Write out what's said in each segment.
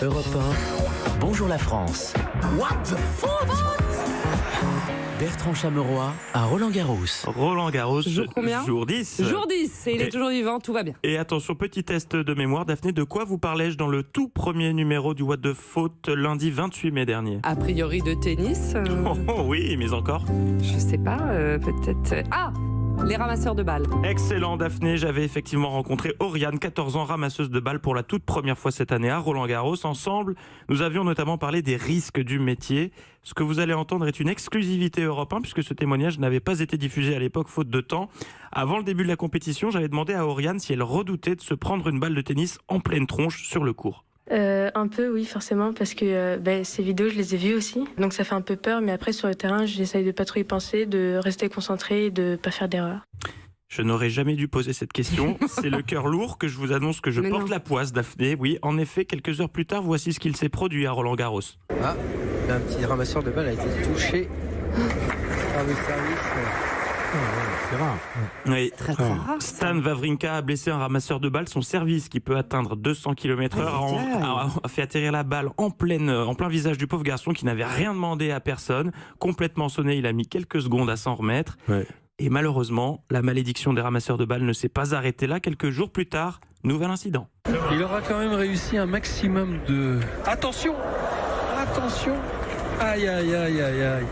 Europe 1, bonjour la France. What the fuck? Bertrand Chameroy à Roland-Garros. Roland-Garros, Jour combien? jour 10. Jour 10, et il est toujours vivant, tout va bien. Et attention, petit test de mémoire. Daphné, de quoi vous parlais-je dans le tout premier numéro du What the Faute lundi 28 mai dernier? A priori de tennis, Oh oui, mais encore. je sais pas, peut-être... Ah, les ramasseurs de balles. Excellent Daphné, j'avais effectivement rencontré Oriane, 14 ans, ramasseuse de balles pour la toute première fois cette année à Roland-Garros. Ensemble, nous avions notamment parlé des risques du métier. Ce que vous allez entendre est une exclusivité Europe 1 puisque ce témoignage n'avait pas été diffusé à l'époque faute de temps. Avant le début de la compétition, j'avais demandé à Oriane si elle redoutait de se prendre une balle de tennis en pleine tronche sur le court. Un peu, oui, forcément, parce que ces vidéos, je les ai vues aussi. Donc ça fait un peu peur, mais après, sur le terrain, j'essaye de pas trop y penser, de rester concentré et de pas faire d'erreur. Je n'aurais jamais dû poser cette question. C'est le cœur lourd que je vous annonce que je Mais porte non. la poisse, Daphné. Oui, en effet, quelques heures plus tard, voici ce qu'il s'est produit à Roland-Garros. Ah, un petit ramasseur de balles a été touché par le service. C'est rare. Oui. Très très rare. Stan Wawrinka a blessé un ramasseur de balles. Son service, qui peut atteindre 200 km/h, a fait atterrir la balle en plein visage du pauvre garçon qui n'avait rien demandé à personne. Complètement sonné, il a mis quelques secondes à s'en remettre. Ouais. Et malheureusement, la malédiction des ramasseurs de balles ne s'est pas arrêtée là. Quelques jours plus tard, nouvel incident. Il aura quand même réussi un maximum de... Attention! Attention! Aïe, aïe, aïe, aïe, aïe.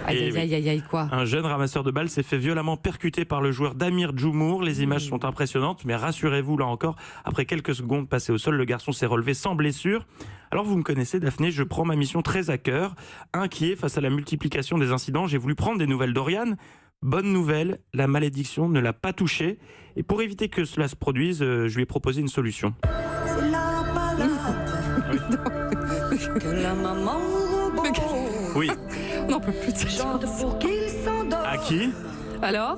Aïe, aïe, aïe, aïe, quoi. Un jeune ramasseur de balles s'est fait violemment percuter par le joueur Damir Djoumour. Les images sont impressionnantes, mais rassurez-vous, là encore, après quelques secondes passées au sol, le garçon s'est relevé sans blessure. Alors vous me connaissez, Daphné, je prends ma mission très à cœur. Inquiet face à la multiplication des incidents, j'ai voulu prendre des nouvelles d'Oriane. Bonne nouvelle, la malédiction ne l'a pas touché. Et pour éviter que cela se produise, je lui ai proposé une solution. C'est la balade que la maman robot Oui, On n'en peut plus de ces chante choses. pour qu'il s'endort. à qui? Alors?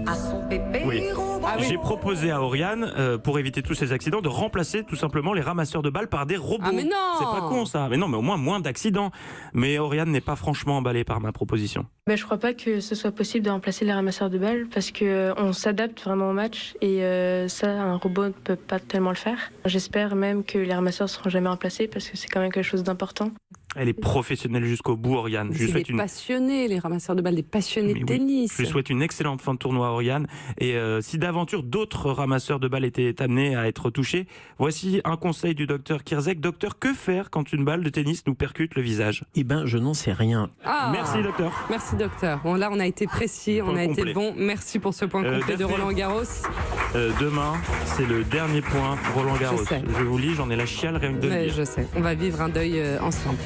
À son bébé Oui. robot. J'ai proposé à Oriane, pour éviter tous ces accidents, de remplacer tout simplement les ramasseurs de balles par des robots. Ah mais non! C'est pas con ça. Mais non, mais au moins d'accidents. Mais Oriane n'est pas franchement emballée par ma proposition. Je crois pas que ce soit possible de remplacer les ramasseurs de balles parce que on s'adapte vraiment au match et ça, un robot ne peut pas tellement le faire. J'espère même que les ramasseurs seront jamais remplacés parce que c'est quand même quelque chose d'important. Elle est professionnelle jusqu'au bout, Oriane. Je lui C'est souhaite des une... passionnés, les ramasseurs de balles, des passionnés Mais de oui, tennis. je lui souhaite une excellente fin de tournoi à Oriane. Et si d'aventure d'autres ramasseurs de balles étaient amenés à être touchés, voici un conseil du docteur Kirzek. Docteur, que faire quand une balle de tennis nous percute le visage? Eh ben, je n'en sais rien. Ah. Merci, docteur. Merci docteur. Bon, là on a été précis, Point on a complet. été bon. Merci pour ce point complet de Daphné. Roland Garros. Demain, c'est le dernier point Roland Garros. Je sais. Je vous lis, j'en ai la chiale rien que de le Ouais, dire. je sais. On va vivre un deuil ensemble.